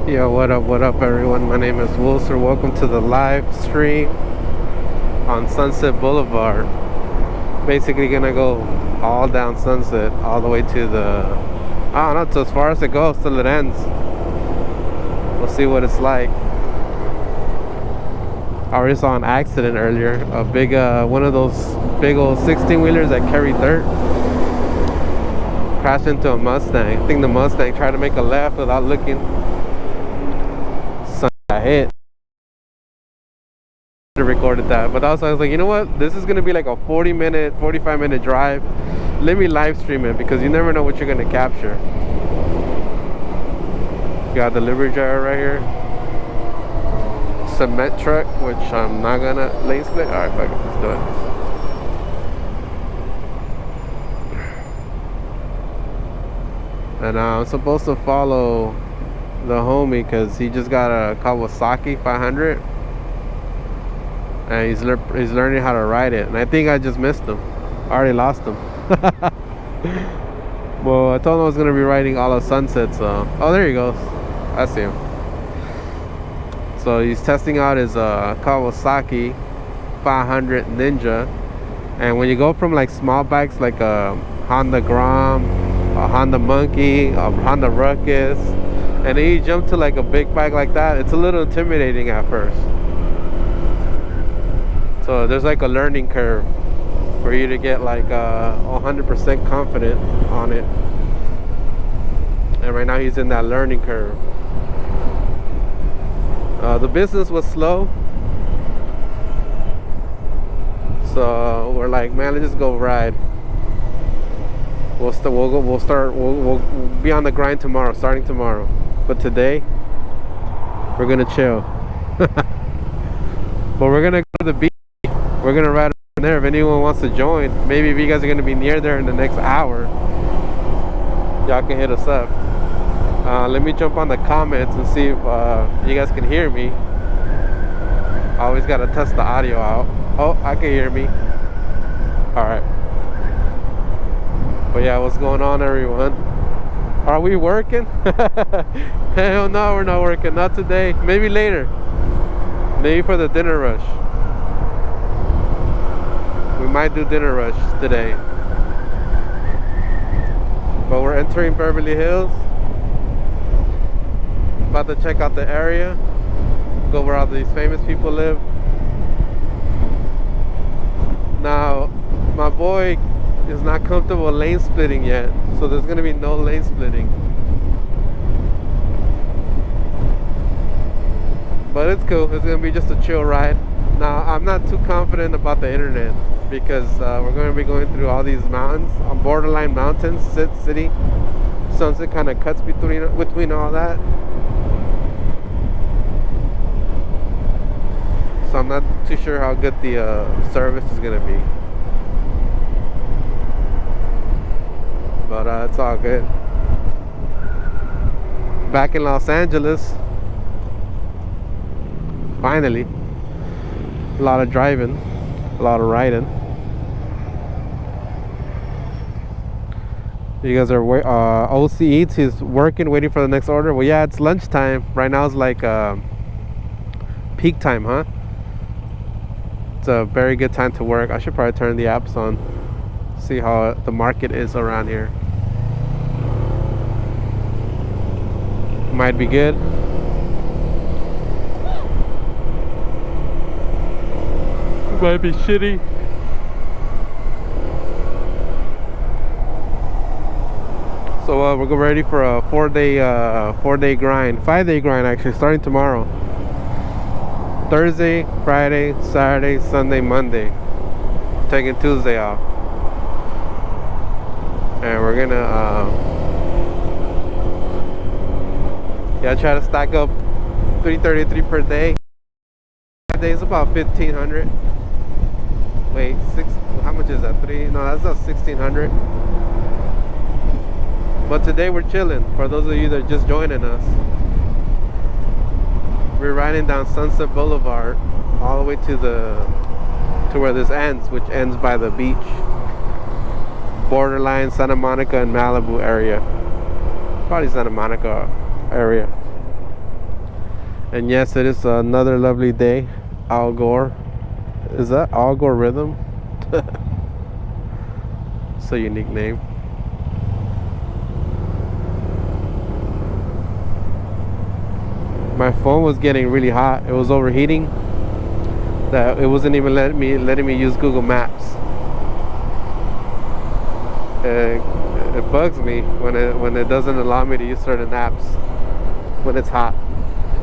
Yo, what up, everyone? My name is Wilson. Welcome to the live stream on Sunset Boulevard. Basically, gonna go all down Sunset, all the way to the, I don't know, to as far as it goes till it ends. We'll see what it's like. I already saw an accident earlier. A big, one of those big old 16-wheelers that carry dirt crashed into a Mustang. I think the Mustang tried to make a left without looking. Got hit. Recorded that, but also I was like, you know what, this is gonna be like a 45-minute drive. Let me live stream it because you never know what you're gonna capture. Got a delivery driver right here, cement truck, which I'm not gonna lane split. All right, fuck it, let's do it. And I'm supposed to follow the homie because he just got a Kawasaki 500 and he's learning how to ride it, and I think I just missed him. I already lost him. Well, I told him I was gonna be riding all of Sunset, so oh, there he goes. I see him. So he's testing out his Kawasaki 500 Ninja, and when you go from like small bikes like a Honda Grom, a Honda Monkey, a Honda Ruckus, and then you jump to like a big bike like that, it's a little intimidating at first. So there's like a learning curve for you to get like 100% confident on it. And right now he's in that learning curve. The business was slow, so we're like, man, let's just go ride. We'll be on the grind tomorrow, starting tomorrow. But today, we're gonna chill. But we're gonna go to the beach. We're gonna ride around there. If anyone wants to join, maybe if you guys are gonna be near there in the next hour, y'all can hit us up. Let me jump on the comments and see if you guys can hear me. I always gotta test the audio out. Oh, I can hear me. All right. But yeah, what's going on, everyone? Are we working? Hell no, we're not working. Not today. Maybe later. Maybe for the dinner rush. We might do dinner rush today. But we're entering Beverly Hills. About to check out the area. Go where all these famous people live. Now, my boy is not comfortable lane splitting yet, so there's gonna be no lane splitting. But it's cool. It's gonna be just a chill ride. Now, I'm not too confident about the internet because we're gonna be going through all these mountains, on borderline mountains, city. Sunset kind of cuts between all that. So I'm not too sure how good the service is gonna be. But it's all good. Back in Los Angeles. Finally. A lot of driving. A lot of riding. You guys are OC Eats. He's working, waiting for the next order. Well, yeah, it's lunchtime. Right now it's like peak time, huh? It's a very good time to work. I should probably turn the apps on. See how the market is around here. Might be good. Might be shitty. So we're getting ready for a 4-day grind, 5-day grind actually, starting tomorrow. Thursday, Friday, Saturday, Sunday, Monday. Taking Tuesday off. And we're gonna try to stack up 333 per day. 5 days, about 1,500. Wait, how much is that? No, that's not 1,600. But today we're chilling. For those of you that are just joining us, we're riding down Sunset Boulevard all the way to where this ends, which ends by the beach. Borderline Santa Monica and Malibu area. Probably Santa Monica area. And yes, it is another lovely day. Al Gore. Is that algorithm? It's a unique name. My phone was getting really hot. It was overheating. That it wasn't even letting me use Google Maps. It bugs me when it doesn't allow me to use certain apps when it's hot.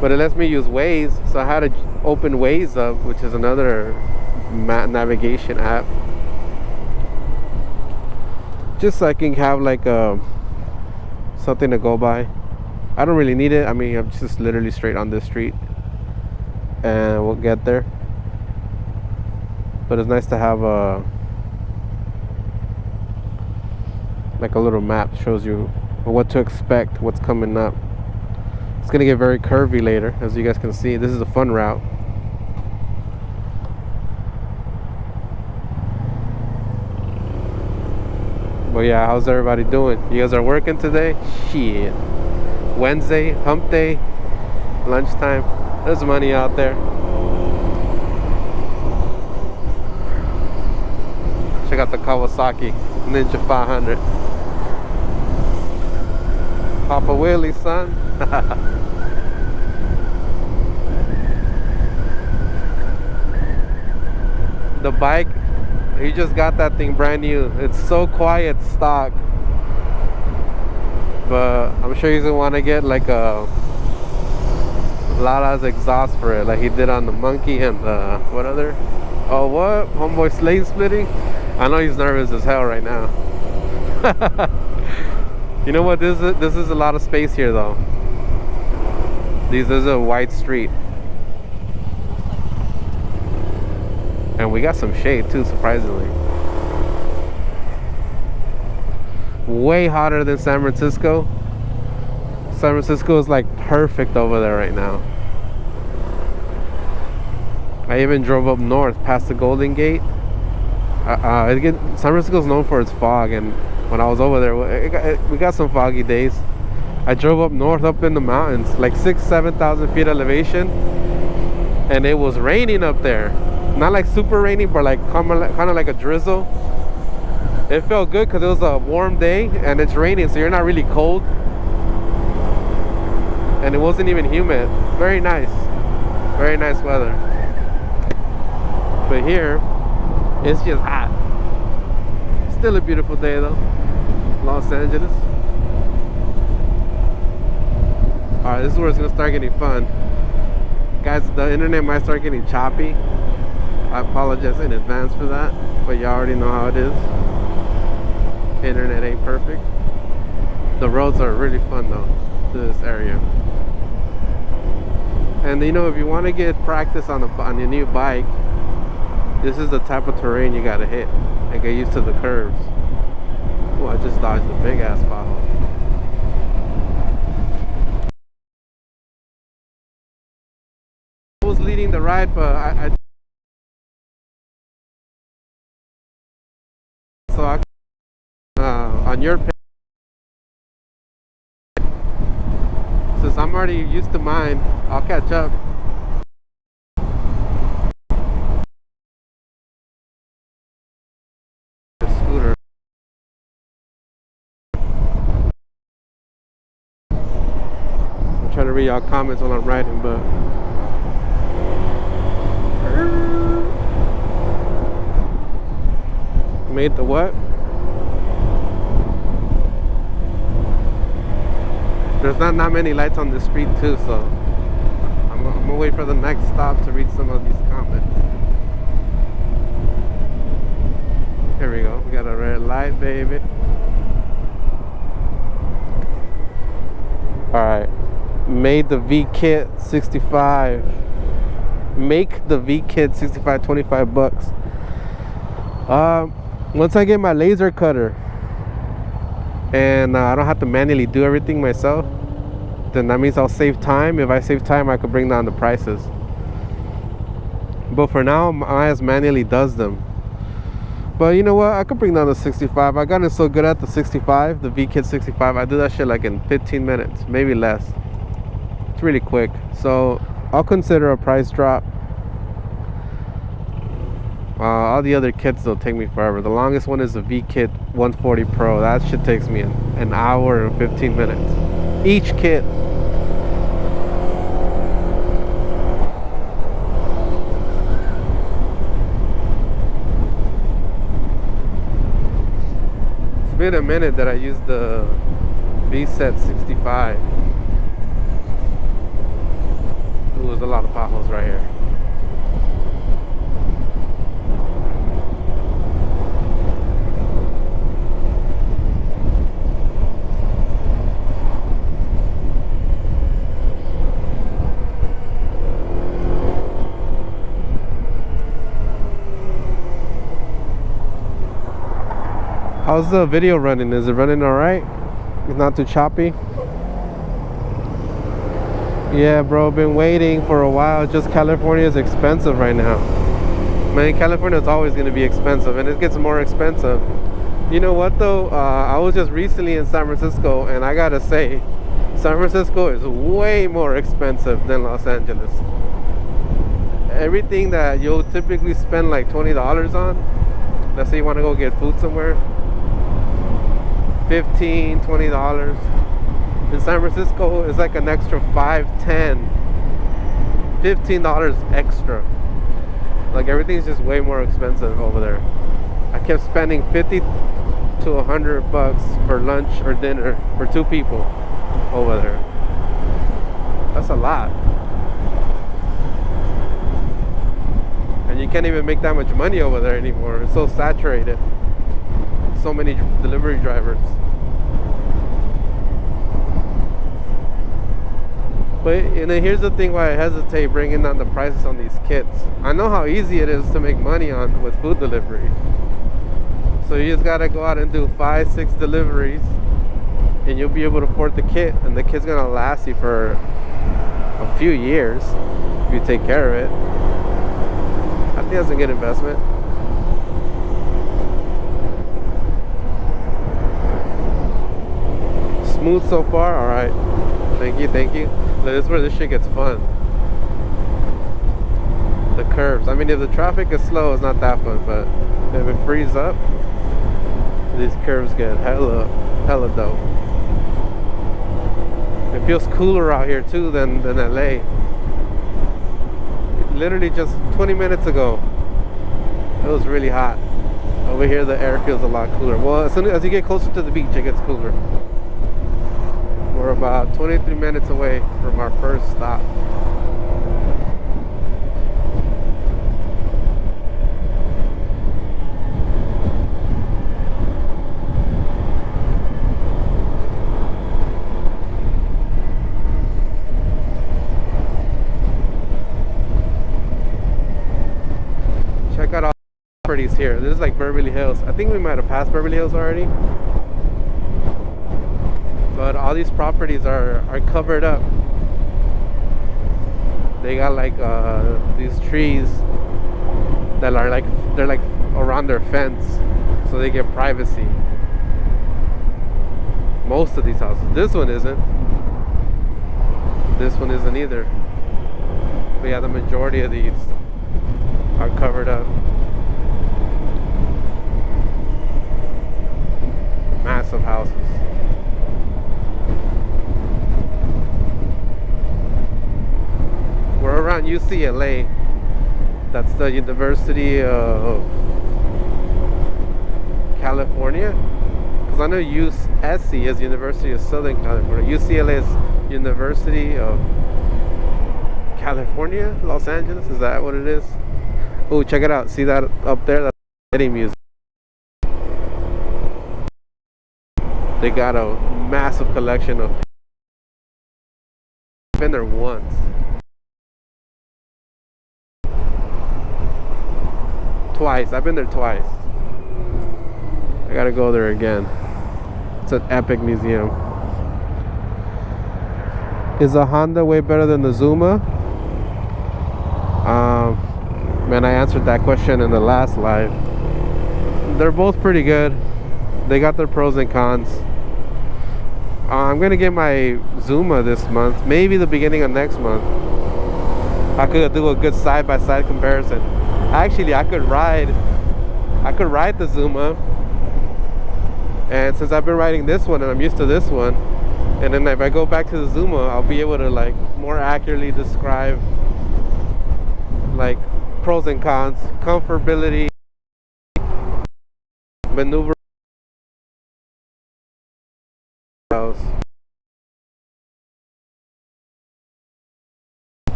But it lets me use Waze, so I had to open Waze up, which is another navigation app, just so I can have like something to go by. I don't really need it. I mean, I'm just literally straight on this street, and we'll get there. But it's nice to have like a little map, shows you what to expect, what's coming up. It's gonna get very curvy later, as you guys can see. This is a fun route. But yeah, how's everybody doing? You guys are working today? Shit. Wednesday, hump day, lunchtime. There's money out there. Check out the Kawasaki Ninja 500. Papa Willie, son. The bike, he just got that thing brand new. It's so quiet stock, but I'm sure he's gonna want to get like a Lala's exhaust for it, like he did on the Monkey and the what other? Oh, what? Homeboy lane splitting. I know he's nervous as hell right now. You know what? This is a lot of space here, though. This is a wide street. And we got some shade too, surprisingly. Way hotter than San Francisco. San Francisco is like perfect over there right now. I even drove up north past the Golden Gate. San Francisco is known for its fog, and when I was over there, we got some foggy days. I drove up north, up in the mountains, like 6,000-7,000 feet elevation, and it was raining up there. Not like super rainy, but like kind of like a drizzle. It felt good because it was a warm day and it's raining, so you're not really cold, and it wasn't even humid. Very nice weather. But here it's just hot. Still a beautiful day though, Los Angeles. All right, this is where it's gonna start getting fun, guys. The internet might start getting choppy. I apologize in advance for that, but you already know how it is. Internet ain't perfect. The roads are really fun though, to this area. And you know, if you want to get practice on your new bike, this is the type of terrain you gotta hit and get used to the curves. Oh, I just dodged a big ass pothole. I was leading the ride, but I so I on your page, since I'm already used to mine, I'll catch up. Scooter. I'm trying to read y'all comments while I'm riding, but made the what? There's not many lights on the street too, so I'm gonna wait for the next stop to read some of these comments. Here we go. We got a red light, baby. Alright. Made the V kit 65. Make the V kit 65, 25 bucks. Once I get my laser cutter and I don't have to manually do everything myself, then that means I'll save time. If I save time, I could bring down the prices. But for now, my ass manually does them. But you know what? I could bring down the 65. I gotten so good at the 65, the V-Kit 65. I do that shit like in 15 minutes, maybe less. It's really quick, so I'll consider a price drop. All the other kits will take me forever. The longest one is the V Kit 140 Pro. That shit takes me an hour and 15 minutes. Each kit. It's been a minute that I used the V-Set 65. Ooh, there's a lot of potholes right here. How's the video running? Is it running alright? It's not too choppy? Yeah, bro, been waiting for a while. Just California is expensive right now. Man, California is always going to be expensive, and it gets more expensive. You know what though? I was just recently in San Francisco, and I gotta say, San Francisco is way more expensive than Los Angeles. Everything that you'll typically spend like $20 on, let's say you want to go get food somewhere, $15, $20. In San Francisco, it's like an extra $5, $10, $15 extra. Like everything's just way more expensive over there. I kept spending $50 to $100 for lunch or dinner for 2 people over there. That's a lot. And you can't even make that much money over there anymore. It's so saturated. So many delivery drivers. But here's the thing why I hesitate bringing down the prices on these kits. I know how easy it is to make money with food delivery. So you just gotta go out and do 5, 6 deliveries, and you'll be able to afford the kit, and the kit's gonna last you for a few years if you take care of it. I think that's a good investment. Smooth so far? Alright. Thank you, thank you. This is where this shit gets fun. The curves. I mean, if the traffic is slow, it's not that fun, but if it frees up, these curves get hella dope. It feels cooler out here too than LA. Literally just 20 minutes ago, it was really hot. Over here, the air feels a lot cooler. Well, as soon as you get closer to the beach, it gets cooler. We're about 23 minutes away from our first stop. Check out all the properties here. This is like Beverly Hills. I think we might have passed Beverly Hills already. But all these properties are covered up. They got like these trees that are like, they're like around their fence, so they get privacy. Most of these houses. This one isn't. This one isn't either. But yeah, the majority of these are covered up. Massive houses. We're around UCLA. That's the University of California. Because I know USC is University of Southern California. UCLA is University of California, Los Angeles. Is that what it is? Oh, check it out. See that up there? That's the Getty Museum. They got a massive collection of. I've been there once. Twice. I've been there twice. I gotta go there again. It's an epic museum. Is the Honda way better than the Zuma? Man, I answered that question in the last live. They're both pretty good. They got their pros and cons. I'm gonna get my Zuma this month, maybe the beginning of next month. I could do a good side-by-side comparison. Actually, I could ride the Zuma, and since I've been riding this one and I'm used to this one, and then if I go back to the Zuma, I'll be able to like more accurately describe like pros and cons, comfortability, maneuver.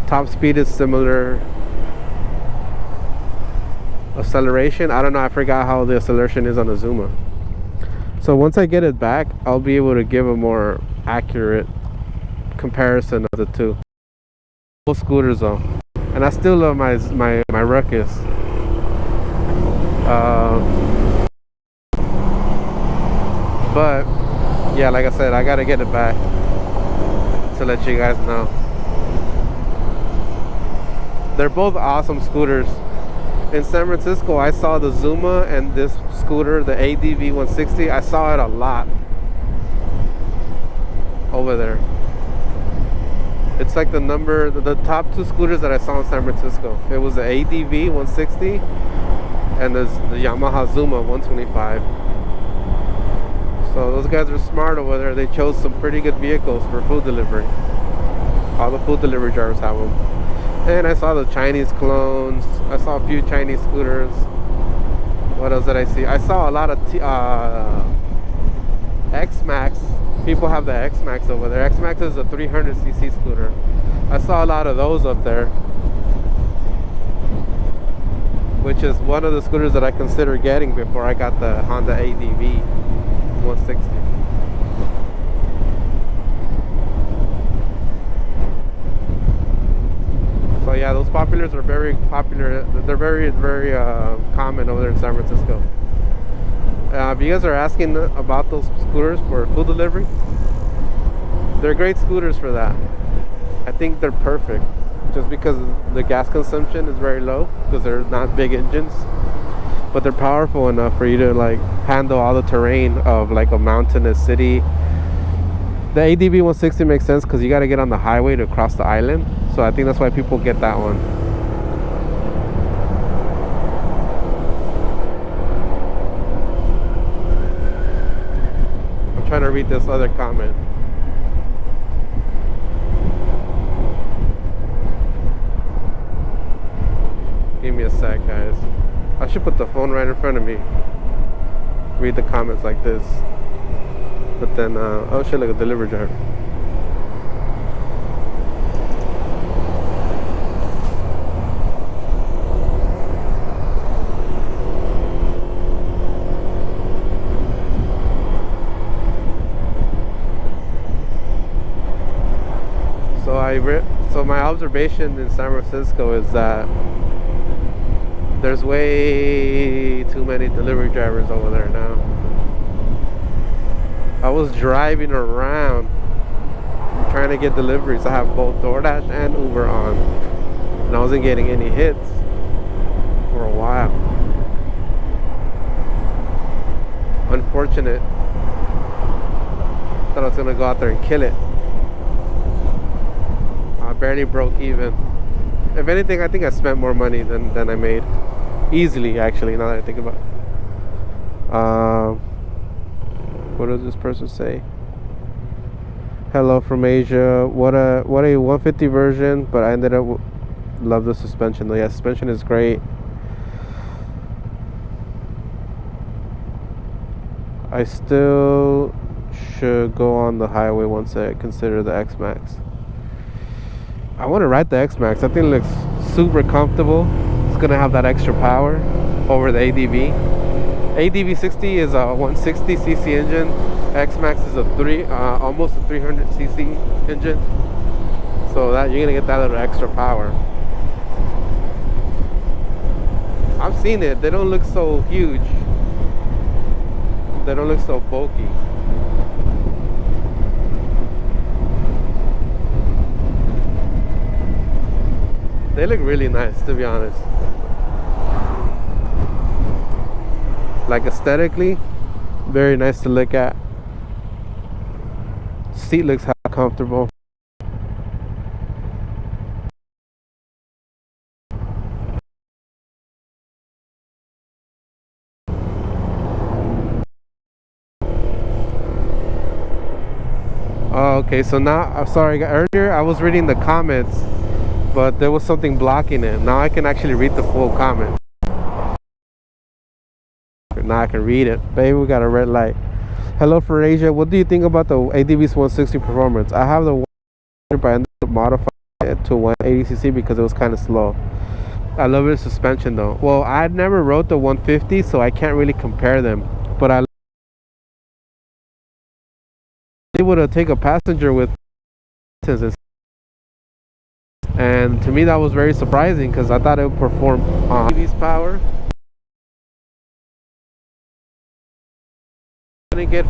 Top speed is similar. Acceleration, I don't know, I forgot how the acceleration is on the Zuma. So once I get it back, I'll be able to give a more accurate comparison of the two. Both scooters though, and I still love my Ruckus. But yeah, like I said, I gotta get it back to let you guys know. They're both awesome scooters. In San Francisco, I saw the Zuma and this scooter, the ADV 160. I saw it a lot over there. It's like the top two scooters that I saw in San Francisco. It was the ADV 160 and the Yamaha Zuma 125. So those guys are smart over there. They chose some pretty good vehicles for food delivery. All the food delivery drivers have them. And I saw the Chinese clones. I saw a few Chinese scooters. What else did I see? I saw a lot of X-Max. People have the X-Max over there. X-Max is a 300cc scooter. I saw a lot of those up there, which is one of the scooters that I consider getting before I got the Honda ADV 160. So yeah, those populars are very popular. They're very common over there in San Francisco. If you guys are asking about those scooters for food delivery, they're great scooters for that. I think they're perfect just because the gas consumption is very low because they're not big engines, but they're powerful enough for you to like handle all the terrain of like a mountainous city. The ADV 160 makes sense because you got to get on the highway to cross the island, so I think that's why people get that one. I'm trying to read this other comment. Give me a sec, guys. I should put the phone right in front of me. Read the comments like this. But then, oh shit, like a delivery driver. So my observation in San Francisco is that there's way too many delivery drivers over there now. I was driving around trying to get deliveries. I have both DoorDash and Uber on, and I wasn't getting any hits for a while. Unfortunate. Thought I was gonna go out there and kill it. I barely broke even. If anything, I think I spent more money than I made. Easily, actually, now that I think about it. What does this person say? Hello from Asia. What a 150 version, but I ended up love the suspension though. Yeah, suspension is great. I still should go on the highway once I consider the X-Max. I want to ride the X-Max. I think it looks super comfortable. It's gonna have that extra power over the ADV. ADV 60 is a 160cc engine. X-Max is almost a 300cc engine. So that you're gonna get that little extra power. I've seen it. They don't look so huge. They don't look so bulky. They look really nice, to be honest. Like aesthetically, very nice to look at. seat looks comfortable. Oh, okay, so now, I'm sorry, earlier I was reading the comments, but there was something blocking it. Now I can actually read the full comment. Now I can read it. Baby, we got a red light. Hello, for Asia. What do you think about the ADV's 160 performance? I have the 100, but I ended up modifying it to 180cc because it was kind of slow. I love its suspension though. Well, I never rode the 150, so I can't really compare them. But I able to take a passenger with, and to me that was very surprising because I thought it would perform on ADV's power. Gonna get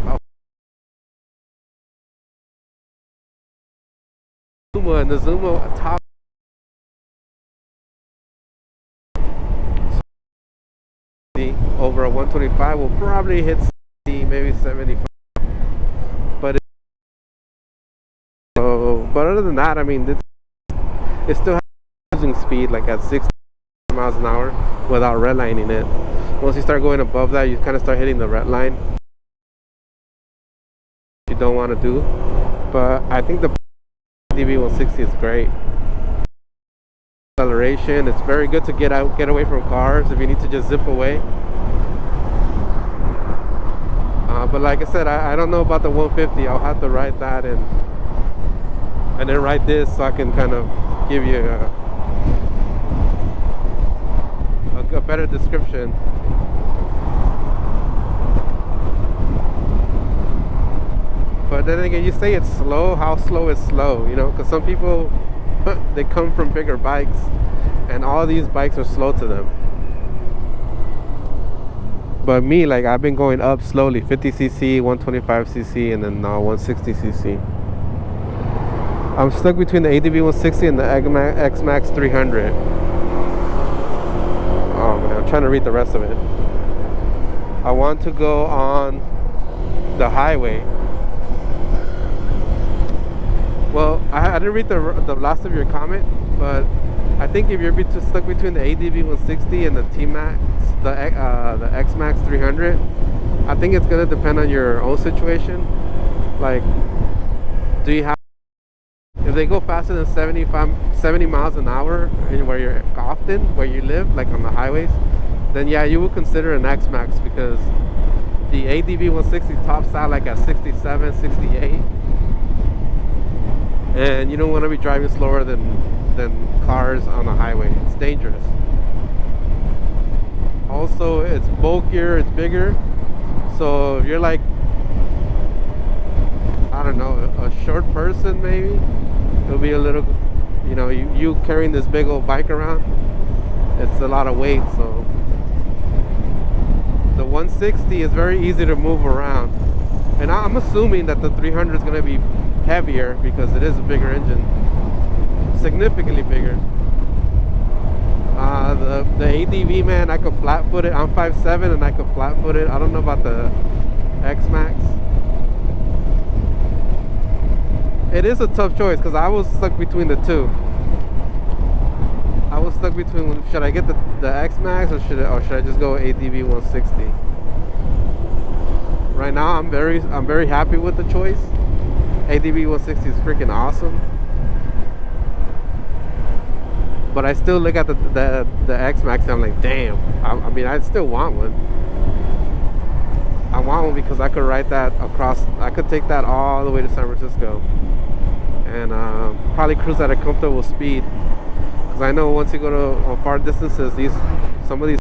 Zuma, and the Zuma top over a 125 will probably hit 60, maybe 75. But but other than that, I mean, it still has cruising speed like at 60 miles an hour without redlining it. Once you start going above that, you kind of start hitting the red line. You don't want to do, but I think the ADV 160 is great. Acceleration, it's very good to get away from cars if you need to just zip away. But like I said, I don't know about the 150. I'll have to ride that and then ride this so I can kind of give you a better description. But then again, you say it's slow. How slow is slow? You know, because some people they come from bigger bikes, and all these bikes are slow to them. But me, like, I've been going up slowly, 50cc, 125cc, and then now 160cc. I'm stuck between the ADV 160 and the X-Max 300. Oh man, I'm trying to read the rest of it. I want to go on the highway. Well, I didn't read the last of your comment, but I think if you're stuck between the ADV 160 and the T-Max, the X-Max 300, I think it's gonna depend on your own situation. Like, do you have, if they go faster than 70 miles an hour where you live, like on the highways, then yeah, you would consider an X-Max, because the ADV 160 tops out like at 67, 68. And you don't want to be driving slower than cars on the highway. It's dangerous. Also, it's bulkier, it's bigger. So if you're like, I don't know, a short person maybe, it'll be a little, you know, you carrying this big old bike around, it's a lot of weight. So the 160 is very easy to move around. And I'm assuming that the 300 is going to be heavier because it is a bigger engine, significantly bigger. The ADV, man, I could flat foot it. I'm 5'7" and I could flat foot it. I don't know about the X-Max. It is a tough choice because I was stuck between the two. I was stuck between, should I get the X-Max or should I just go ADV 160? Right now I'm very happy with the choice. ADV 160 is freaking awesome. But I still look at the X-Max and I'm like, damn. I mean, I still want one. I want one because I could ride that across. I could take that all the way to San Francisco and probably cruise at a comfortable speed. Because I know once you go to far distances, some of these